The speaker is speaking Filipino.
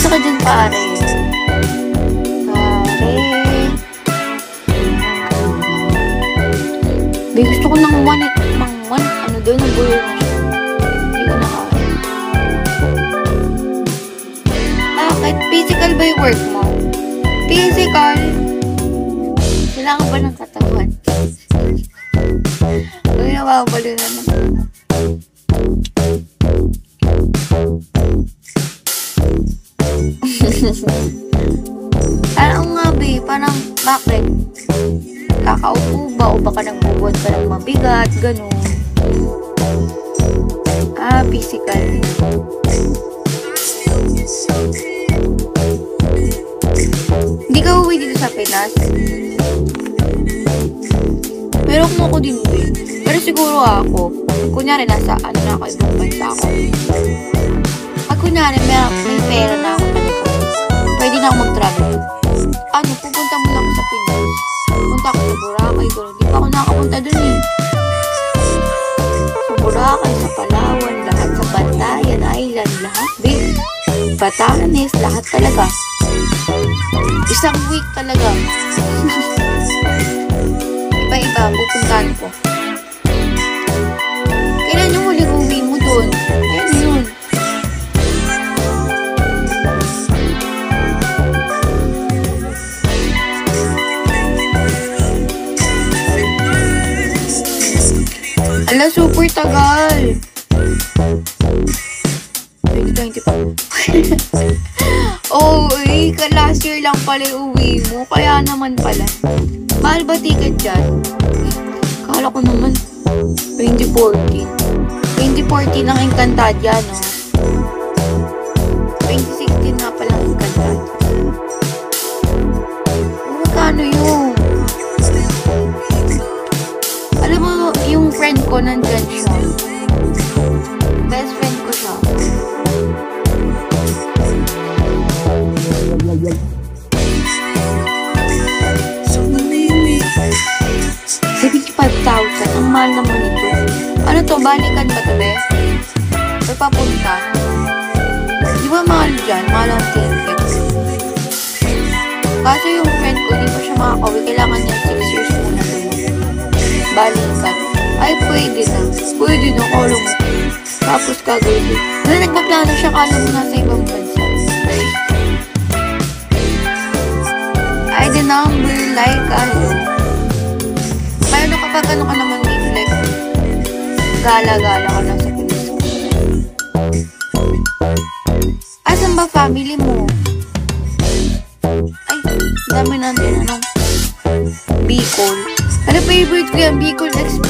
Pumunta ka dyan, pare. May gusto ko ng one. Ano doon? Nabulo na siya. Hindi ko nakaya. Bakit? Physical ba yung work mo? Physical? Kailangan ba ng katawan? Uy, nawawalo na naman. Ano nga, be? Parang, bakit? Kakaupo ba? O baka nagbubuhat ka ng mabigat? Ganun. Physical. Hindi ka uwi dito sa Pinas? Pero kung ako din uwi. Pero siguro ako, kunyari nasa, na ako, ibang bansa ako. Pag kunyari, may pera na ako, pwede na ako mag-travel. Pupunta muna ako sa Pinas. Punta ako sa Boracay, gano'n. Di pa ako nakapunta dun eh. Sa Boracay, sa Palawan, lahat sa Bantayan Island, lahat, babe. Batanes, lahat talaga. Isang week talaga. Iba-iba, pupuntahan ko. Kailan yung huling uwi mo dun? Ayun yun. Ala, super tagal. 2020 oh, last year lang pala yung uwi mo. Kaya naman pala. Mahal ba ticket dyan? Kala ko naman 2014. 2014 ang Encantadia, no? 2016 nga pala ang Encantadia. Magkano yun? Alam mo, yung friend ko nandyan siya. Best friend ko siya. $75,000. Ang mahal naman ito. Ano to? Balikan ba ito, be? Or papunta? Di ba mahal dyan? Mahal ang ticket. Kaso yung friend ko, di pa siya makakauwi. Kailangan niya 6 years muna doon. Balikan. Ay, pwede na. Pwede na, kala mo. Tapos kagawin. Wala, nagpaplano siya, kala mo nasa ibang bansa. Ay, the number, like, Paano kapag ano ka naman dito, like, gala-gala ka lang sa Pinas ko. Asan ba family mo? Ay, dami natin, Bicol. Ano favorite ko yan? Bicol Express.